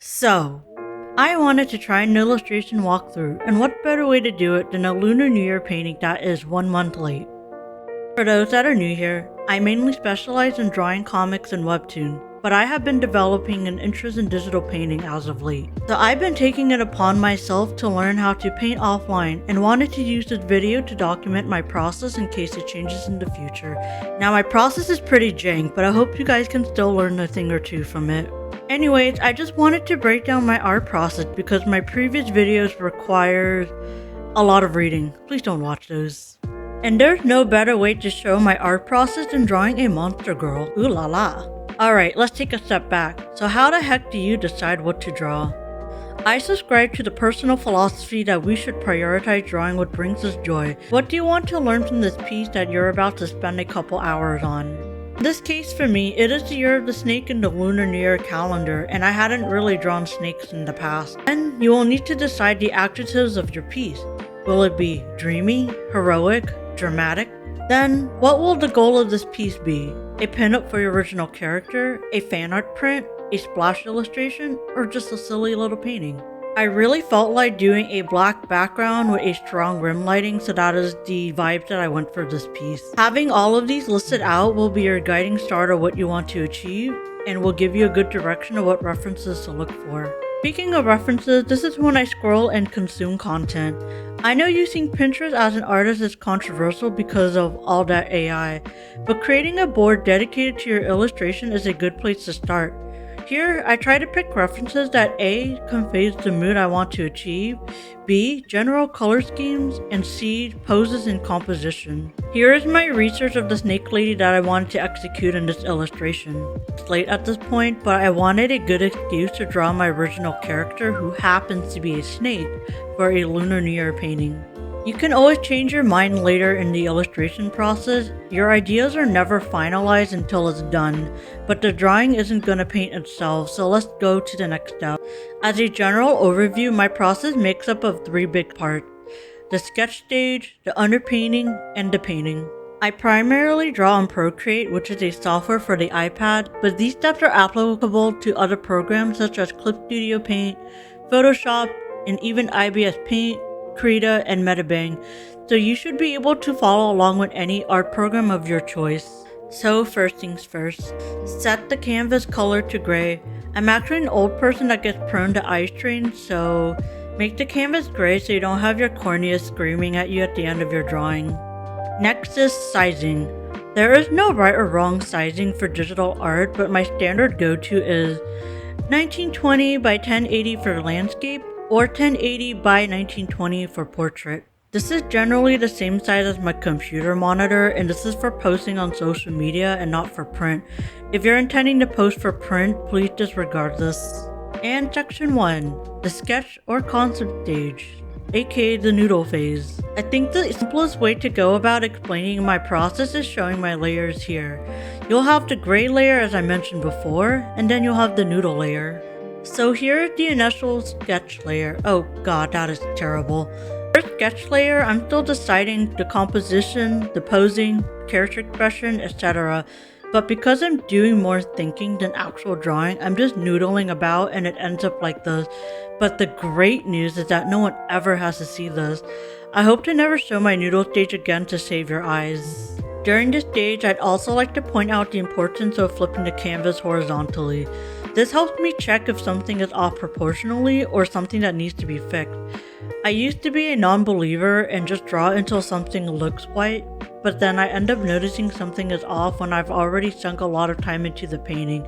So, I wanted to try an illustration walkthrough, and what better way to do it than a Lunar New Year painting that is 1 month late. For those that are new here, I mainly specialize in drawing comics and webtoon, but I have been developing an interest in digital painting as of late. So I've been taking it upon myself to learn how to paint offline and wanted to use this video to document my process in case it changes in the future. Now my process is pretty jank, but I hope you guys can still learn a thing or two from it. Anyways, I just wanted to break down my art process because my previous videos require a lot of reading. Please don't watch those. And there's no better way to show my art process than drawing a monster girl. Ooh la la. Alright, let's take a step back. So how the heck do you decide what to draw? I subscribe to the personal philosophy that we should prioritize drawing what brings us joy. What do you want to learn from this piece that you're about to spend a couple hours on? In this case for me, it is the year of the snake in the Lunar New Year calendar, and I hadn't really drawn snakes in the past. Then you will need to decide the adjectives of your piece. Will it be dreamy, heroic, dramatic? Then, what will the goal of this piece be? A pinup for your original character, a fan art print, a splash illustration, or just a silly little painting? I really felt like doing a black background with a strong rim lighting, so that is the vibe that I went for this piece. Having all of these listed out will be your guiding star of what you want to achieve, and will give you a good direction of what references to look for. Speaking of references, this is when I scroll and consume content. I know using Pinterest as an artist is controversial because of all that AI, but creating a board dedicated to your illustration is a good place to start. Here, I try to pick references that A. conveys the mood I want to achieve, B. general color schemes, and C. poses and composition. Here is my research of the snake lady that I wanted to execute in this illustration. It's late at this point, but I wanted a good excuse to draw my original character who happens to be a snake for a Lunar New Year painting. You can always change your mind later in the illustration process. Your ideas are never finalized until it's done, but the drawing isn't gonna paint itself, so let's go to the next step. As a general overview, my process makes up of 3 big parts: the sketch stage, the underpainting, and the painting. I primarily draw on Procreate, which is a software for the iPad, but these steps are applicable to other programs such as Clip Studio Paint, Photoshop, and even IBS Paint, Krita, and Metabang, so you should be able to follow along with any art program of your choice. So first things first, set the canvas color to gray. I'm actually an old person that gets prone to eye strain, so make the canvas gray so you don't have your cornea screaming at you at the end of your drawing. Next is sizing. There is no right or wrong sizing for digital art, but my standard go-to is 1920 by 1080 for landscape, or 1080 by 1920 for portrait. This is generally the same size as my computer monitor, and this is for posting on social media and not for print. If you're intending to post for print, please disregard this. And section 1, the sketch or concept stage, aka the noodle phase. I think the simplest way to go about explaining my process is showing my layers here. You'll have the gray layer as I mentioned before, and then you'll have the noodle layer. So here is the initial sketch layer. Oh god, that is terrible. For sketch layer, I'm still deciding the composition, the posing, character expression, etc. But because I'm doing more thinking than actual drawing, I'm just noodling about and it ends up like this. But the great news is that no one ever has to see this. I hope to never show my noodle stage again to save your eyes. During this stage, I'd also like to point out the importance of flipping the canvas horizontally. This helps me check if something is off proportionally or something that needs to be fixed. I used to be a non-believer and just draw until something looks white, but then I end up noticing something is off when I've already sunk a lot of time into the painting.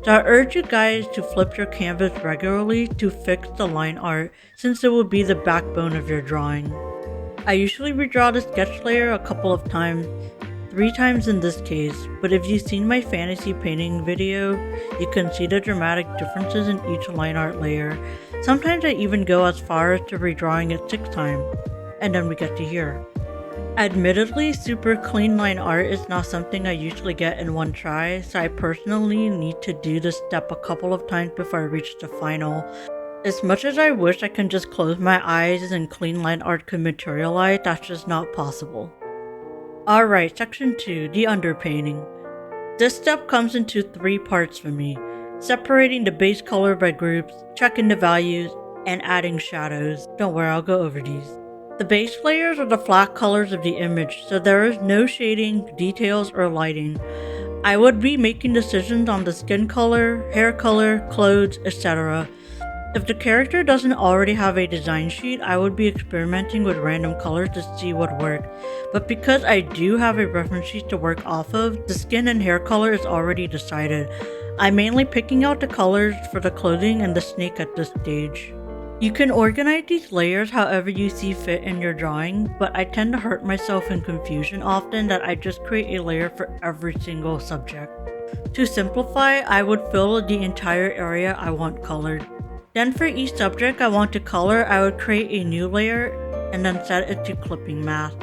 So I urge you guys to flip your canvas regularly to fix the line art, since it will be the backbone of your drawing. I usually redraw the sketch layer a couple of times, 3 times in this case, but if you've seen my fantasy painting video, you can see the dramatic differences in each line art layer. Sometimes I even go as far as to redrawing it 6 times, and then we get to here. Admittedly, super clean line art is not something I usually get in one try, so I personally need to do this step a couple of times before I reach the final. As much as I wish I can just close my eyes and clean line art could materialize, that's just not possible. Alright, section 2, the underpainting. This step comes into 3 parts for me: separating the base color by groups, checking the values, and adding shadows. Don't worry, I'll go over these. The base layers are the flat colors of the image, so there is no shading, details, or lighting. I would be making decisions on the skin color, hair color, clothes, etc. If the character doesn't already have a design sheet, I would be experimenting with random colors to see what works. But because I do have a reference sheet to work off of, the skin and hair color is already decided. I'm mainly picking out the colors for the clothing and the snake at this stage. You can organize these layers however you see fit in your drawing, but I tend to hurt myself in confusion often that I just create a layer for every single subject. To simplify, I would fill the entire area I want colored. Then for each subject I want to color, I would create a new layer and then set it to clipping mask.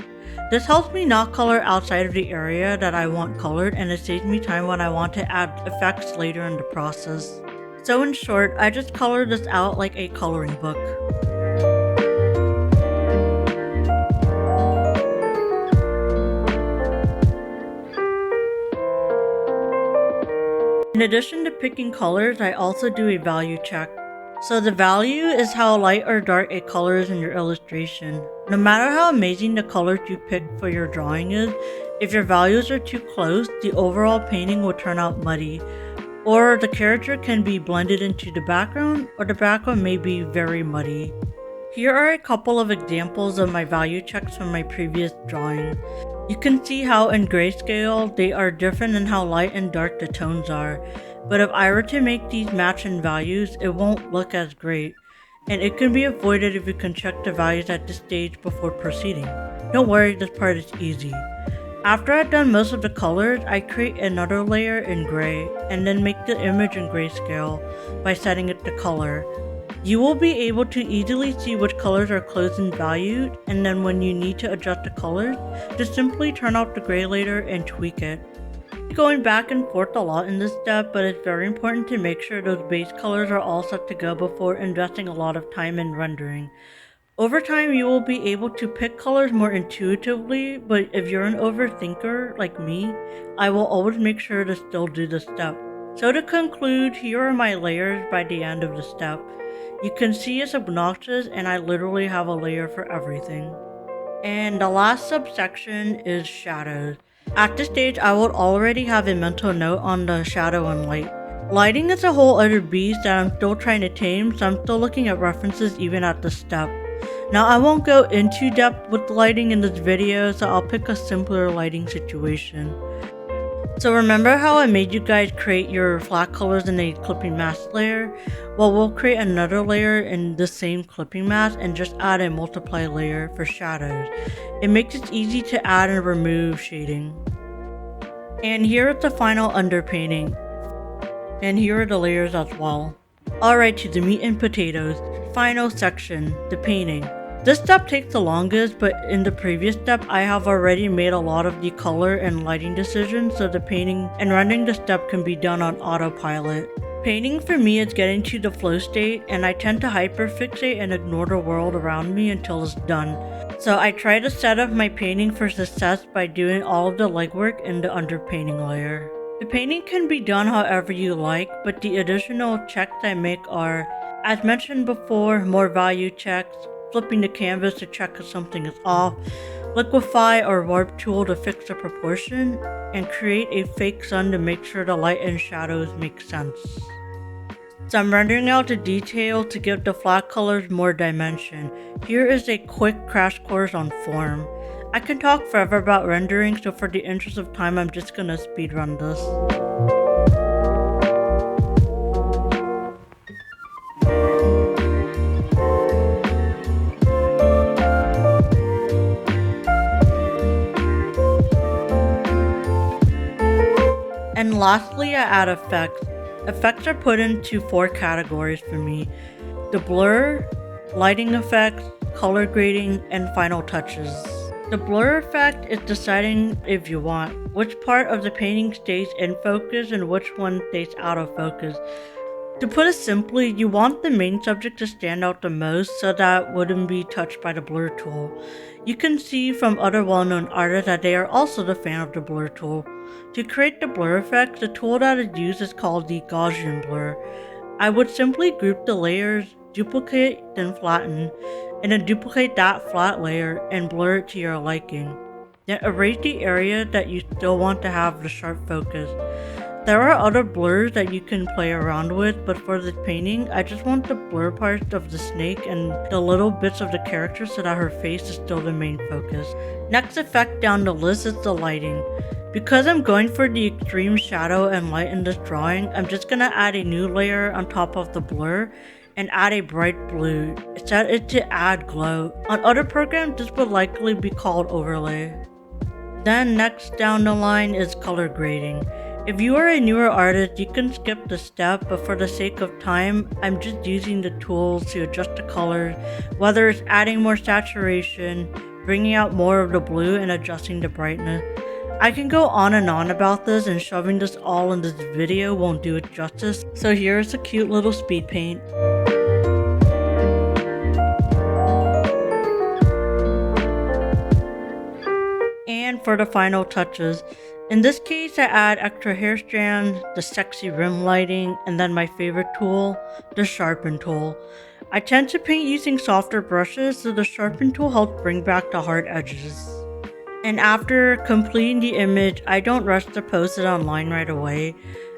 This helps me not color outside of the area that I want colored, and it saves me time when I want to add effects later in the process. So in short, I just color this out like a coloring book. In addition to picking colors, I also do a value check. So the value is how light or dark a color is in your illustration. No matter how amazing the colors you pick for your drawing is, if your values are too close, the overall painting will turn out muddy. Or the character can be blended into the background, or the background may be very muddy. Here are a couple of examples of my value checks from my previous drawing. You can see how in grayscale, they are different in how light and dark the tones are. But if I were to make these match in values, it won't look as great, and it can be avoided if you can check the values at this stage before proceeding. Don't worry, this part is easy. After I've done most of the colors, I create another layer in gray, and then make the image in grayscale by setting it to color. You will be able to easily see which colors are close in value, and then when you need to adjust the colors, just simply turn off the gray layer and tweak it. Going back and forth a lot in this step, but it's very important to make sure those base colors are all set to go before investing a lot of time in rendering. Over time, you will be able to pick colors more intuitively, but if you're an overthinker like me, I will always make sure to still do this step. So to conclude, here are my layers by the end of the step. You can see it's obnoxious, and I literally have a layer for everything. And the last subsection is shadows. At this stage, I would already have a mental note on the shadow and light. Lighting is a whole other beast that I'm still trying to tame, so I'm still looking at references even at this step. Now I won't go into depth with lighting in this video, so I'll pick a simpler lighting situation. So remember how I made you guys create your flat colors in a clipping mask layer? Well, we'll create another layer in the same clipping mask and just add a multiply layer for shadows. It makes it easy to add and remove shading. And here is the final underpainting. And here are the layers as well. Alright, to the meat and potatoes. Final section, the painting. This step takes the longest, but in the previous step, I have already made a lot of the color and lighting decisions, so the painting and rendering the step can be done on autopilot. Painting for me is getting to the flow state, and I tend to hyperfixate and ignore the world around me until it's done. So I try to set up my painting for success by doing all of the legwork in the underpainting layer. The painting can be done however you like, but the additional checks I make are, as mentioned before, more value checks, flipping the canvas to check if something is off, liquefy or warp tool to fix the proportion, and create a fake sun to make sure the light and shadows make sense. So I'm rendering out the detail to give the flat colors more dimension. Here is a quick crash course on form. I can talk forever about rendering, so for the interest of time, I'm just gonna speedrun this. And lastly, I add effects. Effects are put into 4 categories for me: the blur, lighting effects, color grading, and final touches. The blur effect is deciding if you want which part of the painting stays in focus and which one stays out of focus. To put it simply, you want the main subject to stand out the most so that it wouldn't be touched by the blur tool. You can see from other well-known artists that they are also the fan of the blur tool. To create the blur effect, the tool that is used is called the Gaussian blur. I would simply group the layers, duplicate, then flatten, and then duplicate that flat layer and blur it to your liking. Then erase the area that you still want to have the sharp focus. There are other blurs that you can play around with, but for this painting, I just want the blur parts of the snake and the little bits of the character so that her face is still the main focus. Next effect down the list is the lighting. Because I'm going for the extreme shadow and light in this drawing, I'm just gonna add a new layer on top of the blur and add a bright blue. Set it to add glow. On other programs, this would likely be called overlay. Then next down the line is color grading. If you are a newer artist, you can skip the step, but for the sake of time, I'm just using the tools to adjust the colors, whether it's adding more saturation, bringing out more of the blue, and adjusting the brightness. I can go on and on about this, and shoving this all in this video won't do it justice, so here's a cute little speed paint. And for the final touches, in this case I add extra hair strands, the sexy rim lighting, and then my favorite tool, the sharpen tool. I tend to paint using softer brushes, so the sharpen tool helps bring back the hard edges. And after completing the image, I don't rush to post it online right away.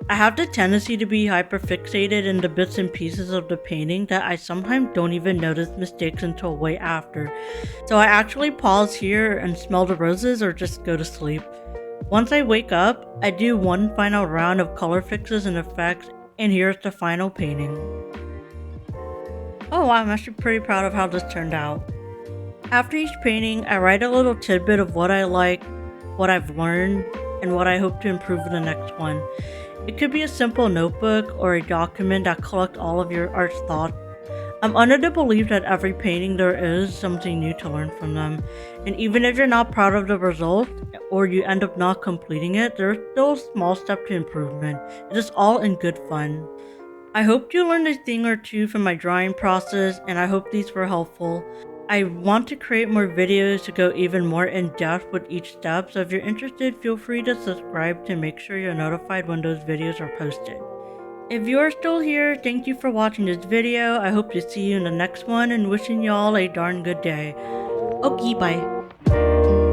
I have the tendency to be hyperfixated in the bits and pieces of the painting that I sometimes don't even notice mistakes until way after. So I actually pause here and smell the roses or just go to sleep. Once I wake up, I do one final round of color fixes and effects, and here's the final painting. Oh wow, I'm actually pretty proud of how this turned out. After each painting, I write a little tidbit of what I like, what I've learned, and what I hope to improve in the next one. It could be a simple notebook or a document that collects all of your art's thoughts. I'm under the belief that every painting there is something new to learn from them, and even if you're not proud of the result, or you end up not completing it, there's still a small step to improvement. It is all in good fun. I hope you learned a thing or two from my drawing process, and I hope these were helpful. I want to create more videos to go even more in depth with each step, so if you're interested, feel free to subscribe to make sure you're notified when those videos are posted. If you are still here, thank you for watching this video. I hope to see you in the next one, and wishing y'all a darn good day. Okay, bye.